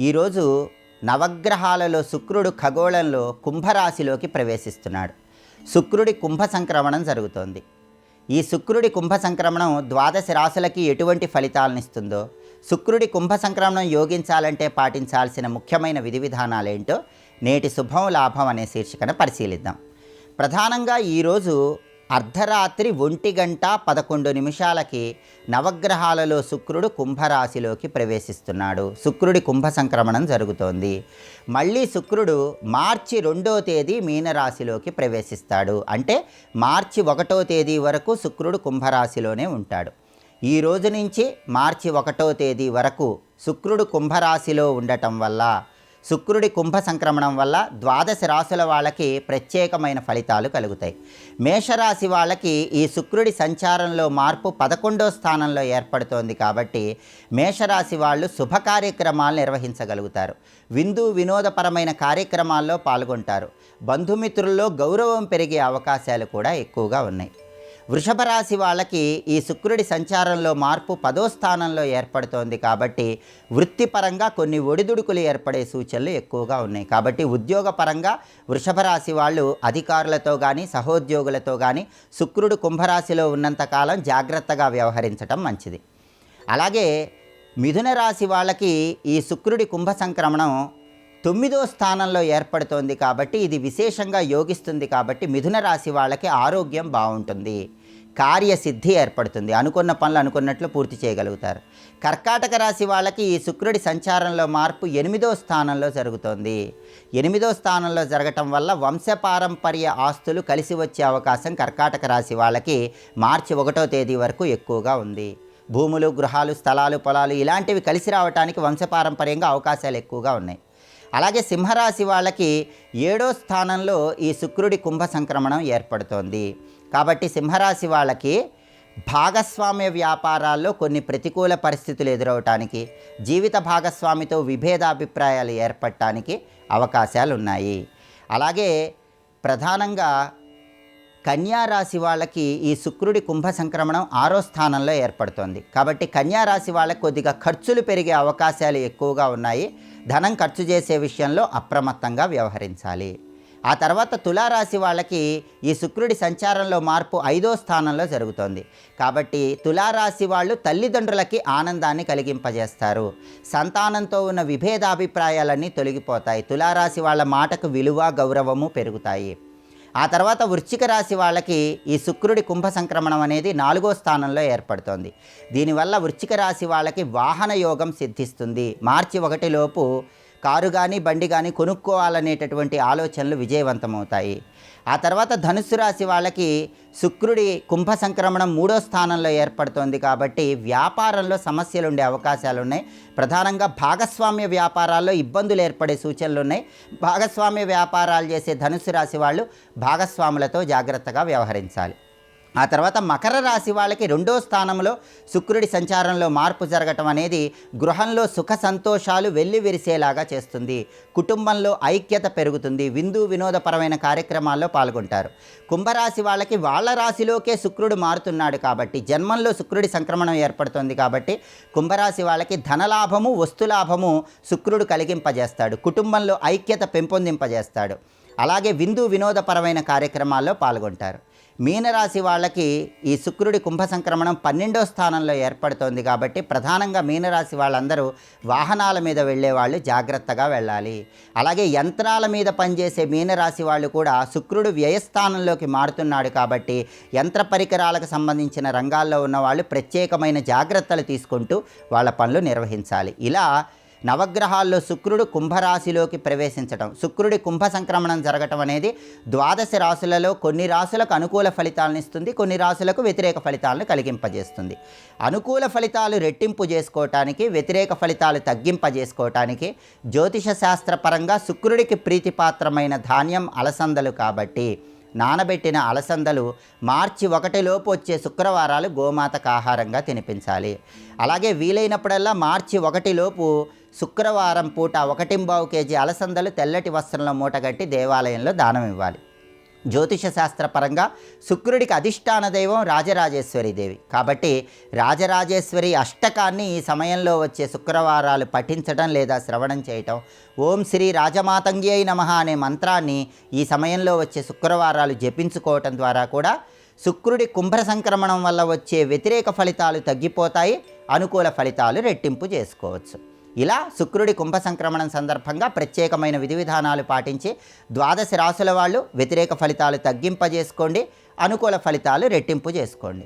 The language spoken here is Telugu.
ఈరోజు నవగ్రహాలలో శుక్రుడు ఖగోళంలో కుంభరాశిలోకి ప్రవేశిస్తున్నాడు. శుక్రుడి కుంభ సంక్రమణం జరుగుతోంది. ఈ శుక్రుడి కుంభ సంక్రమణం ద్వాదశ రాశులకి ఎటువంటి ఫలితాలనిస్తుందో, శుక్రుడి కుంభ సంక్రమణం యోగించాలంటే పాటించాల్సిన ముఖ్యమైన విధి విధానాలేంటో నేటి శుభం లాభం అనే శీర్షికను పరిశీలిద్దాం. ప్రధానంగా ఈరోజు అర్ధరాత్రి 1:11 నవగ్రహాలలో శుక్రుడు కుంభరాశిలోకి ప్రవేశిస్తున్నాడు. శుక్రుడి కుంభ సంక్రమణం జరుగుతోంది. మళ్ళీ శుక్రుడు మార్చి 2వ తేదీ మీనరాశిలోకి ప్రవేశిస్తాడు. అంటే మార్చి 1వ తేదీ వరకు శుక్రుడు కుంభరాశిలోనే ఉంటాడు. ఈ రోజు నుంచి మార్చి 1వ తేదీ వరకు శుక్రుడు కుంభరాశిలో ఉండటం వల్ల, శుక్రుడి కుంభ సంక్రమణం వల్ల ద్వాదశ రాశుల వాళ్ళకి ప్రత్యేకమైన ఫలితాలు కలుగుతాయి. మేషరాశి వాళ్ళకి ఈ శుక్రుడి సంచారంలో మార్పు 11వ స్థానంలో ఏర్పడుతోంది కాబట్టి మేషరాశి వాళ్ళు శుభ కార్యక్రమాలు నిర్వహించగలుగుతారు. విందు వినోదపరమైన కార్యక్రమాల్లో పాల్గొంటారు. బంధుమిత్రుల్లో గౌరవం పెరిగే అవకాశాలు కూడా ఎక్కువగా ఉన్నాయి. వృషభ రాశి వాళ్ళకి ఈ శుక్రుడి సంచారంలో మార్పు 10వ స్థానంలో ఏర్పడుతోంది కాబట్టి వృత్తిపరంగా కొన్ని ఒడిదుడుకులు ఏర్పడే సూచనలు ఎక్కువగా ఉన్నాయి. కాబట్టి ఉద్యోగపరంగా వృషభ రాశి వాళ్ళు అధికారులతో కానీ సహోద్యోగులతో కానీ శుక్రుడు కుంభరాశిలో ఉన్నంతకాలం జాగ్రత్తగా వ్యవహరించడం మంచిది. అలాగే మిథున రాశి వాళ్ళకి ఈ శుక్రుడి కుంభ సంక్రమణం 9వ స్థానంలో ఏర్పడుతోంది కాబట్టి ఇది విశేషంగా యోగిస్తుంది. కాబట్టి మిథున రాశి వాళ్ళకి ఆరోగ్యం బాగుంటుంది, కార్యసిద్ధి ఏర్పడుతుంది, అనుకున్న పనులు అనుకున్నట్లు పూర్తి చేయగలుగుతారు. కర్కాటక రాశి వాళ్ళకి ఈ శుక్రుడి సంచారంలో మార్పు 8వ స్థానంలో జరుగుతోంది. 8వ స్థానంలో జరగటం వల్ల వంశపారంపర్య ఆస్తులు కలిసి వచ్చే అవకాశం కర్కాటక రాశి వాళ్ళకి మార్చి 1వ తేదీ వరకు ఎక్కువగా ఉంది. భూములు, గృహాలు, స్థలాలు, పొలాలు ఇలాంటివి కలిసి రావడానికి వంశపారంపర్యంగా అవకాశాలు ఎక్కువగా ఉన్నాయి. అలాగే సింహరాశి వాళ్ళకి 7వ స్థానంలో ఈ శుక్రుడి కుంభ సంక్రమణం ఏర్పడుతోంది. కాబట్టి సింహరాశి వాళ్ళకి భాగస్వామ్య వ్యాపారాల్లో కొన్ని ప్రతికూల పరిస్థితులు ఎదురవటానికి, జీవిత భాగస్వామితో విభేదాభిప్రాయాలు ఏర్పడటానికి అవకాశాలు ఉన్నాయి. అలాగే ప్రధానంగా కన్యారాశి వాళ్ళకి ఈ శుక్రుడి కుంభ సంక్రమణం 6వ స్థానంలో ఏర్పడుతోంది. కాబట్టి కన్యారాశి వాళ్ళకి కొద్దిగా ఖర్చులు పెరిగే అవకాశాలు ఎక్కువగా ఉన్నాయి. ధనం ఖర్చు చేసే విషయంలో అప్రమత్తంగా వ్యవహరించాలి. ఆ తర్వాత తులారాశి వాళ్ళకి ఈ శుక్రుడి సంచారంలో మార్పు 5వ స్థానంలో జరుగుతోంది. కాబట్టి తులారాశి వాళ్ళు తల్లిదండ్రులకి ఆనందాన్ని కలిగింపజేస్తారు. సంతానంతో ఉన్న విభేదాభిప్రాయాలన్నీ తొలగిపోతాయి. తులారాశి వాళ్ళ మాటకు విలువ, గౌరవము పెరుగుతాయి. ఆ తర్వాత వృశ్చిక రాశి వాళ్ళకి ఈ శుక్రుడి కుంభ సంక్రమణం అనేది 4వ స్థానంలో ఏర్పడుతోంది. దీనివల్ల వృశ్చిక రాశి వాళ్ళకి వాహన యోగం సిద్ధిస్తుంది. మార్చి 1 లోపు కారు కానీ బండి కానీ కొనుక్కోవాలనేటటువంటి ఆలోచనలు విజయవంతమవుతాయి. ఆ తర్వాత ధనుస్సు రాశి వాళ్ళకి శుక్రుడి కుంభ సంక్రమణం 3వ స్థానంలో ఏర్పడుతోంది కాబట్టి వ్యాపారంలో సమస్యలు ఉండే అవకాశాలు ఉన్నాయి. ప్రధానంగా భాగస్వామ్య వ్యాపారాల్లో ఇబ్బందులు ఏర్పడే సూచనలు ఉన్నాయి. భాగస్వామ్య వ్యాపారాలు చేసే ధనుస్సు రాశి వాళ్ళు భాగస్వాములతో జాగ్రత్తగా వ్యవహరించాలి. ఆ తర్వాత మకర రాశి వాళ్ళకి 2వ స్థానంలో శుక్రుడి సంచారంలో మార్పు జరగటం అనేది గృహంలో సుఖ సంతోషాలు వెల్లివిరిసేలాగా చేస్తుంది. కుటుంబంలో ఐక్యత పెరుగుతుంది. విందు వినోదపరమైన కార్యక్రమాల్లో పాల్గొంటారు. కుంభరాశి వాళ్ళకి వాళ్ళ రాశిలోకే శుక్రుడు మారుతున్నాడు కాబట్టి జన్మంలో శుక్రుడి సంక్రమణం ఏర్పడుతుంది. కాబట్టి కుంభరాశి వాళ్ళకి ధనలాభము, వస్తులాభము శుక్రుడు కలిగింపజేస్తాడు. కుటుంబంలో ఐక్యత పెంపొందింపజేస్తాడు. అలాగే విందు వినోదపరమైన కార్యక్రమాల్లో పాల్గొంటారు. మీనరాశి వాళ్ళకి ఈ శుక్రుడి కుంభ సంక్రమణం 12వ స్థానంలో ఏర్పడుతోంది. కాబట్టి ప్రధానంగా మీనరాశి వాళ్ళందరూ వాహనాల మీద వెళ్ళే వాళ్ళు జాగ్రత్తగా వెళ్ళాలి. అలాగే యంత్రాల మీద పనిచేసే మీనరాశి వాళ్ళు కూడా శుక్రుడు వ్యయస్థానంలోకి మారుతున్నాడు కాబట్టి యంత్ర పరికరాలకు సంబంధించిన రంగాల్లో ఉన్న వాళ్ళు ప్రత్యేకమైన జాగ్రత్తలు తీసుకుంటూ వాళ్ళ పనులు నిర్వహించాలి. ఇలా నవగ్రహాల్లో శుక్రుడు కుంభరాశిలోకి ప్రవేశించడం, శుక్రుడి కుంభ సంక్రమణం జరగటం అనేది ద్వాదశ రాశులలో కొన్ని రాశులకు అనుకూల ఫలితాలను ఇస్తుంది, కొన్ని రాశులకు వ్యతిరేక ఫలితాలను కలిగింపజేస్తుంది. అనుకూల ఫలితాలు రెట్టింపు చేసుకోవటానికి, వ్యతిరేక ఫలితాలు తగ్గింపజేసుకోవటానికి జ్యోతిష శాస్త్రపరంగా శుక్రుడికి ప్రీతిపాత్రమైన ధాన్యం అలసందలు కాబట్టి నానబెట్టిన అలసందలు మార్చి 1 లోపు వచ్చే శుక్రవారాలు గోమాతకు ఆహారంగా తినిపించాలి. అలాగే వీలైనప్పుడల్లా మార్చి 1 లోపు శుక్రవారం పూట 1.25 కేజీ అలసందలు తెల్లటి వస్త్రంలో మూటగట్టి దేవాలయంలో దానం ఇవ్వాలి. జ్యోతిష శాస్త్రపరంగా శుక్రుడికి అధిష్టాన దైవం రాజరాజేశ్వరి దేవి. కాబట్టి రాజరాజేశ్వరి అష్టకాన్ని ఈ సమయంలో వచ్చే శుక్రవారాలు పఠించడం లేదా శ్రవణం చేయటం, ఓం శ్రీ రాజమాతంగ్యై నమః అనే మంత్రాన్ని ఈ సమయంలో వచ్చే శుక్రవారాలు జపించుకోవటం ద్వారా కూడా శుక్రుడి కుంభ సంక్రమణం వల్ల వచ్చే వ్యతిరేక ఫలితాలు తగ్గిపోతాయి, అనుకూల ఫలితాలు రెట్టింపు చేసుకోవచ్చు. ఇలా శుక్రుడి కుంభ సంక్రమణం సందర్భంగా ప్రత్యేకమైన విధి విధానాలు పాటించి ద్వాదశ రాశుల వాళ్ళు వ్యతిరేక ఫలితాలు తగ్గింపజేసుకోండి, అనుకూల ఫలితాలు రెట్టింపు చేసుకోండి.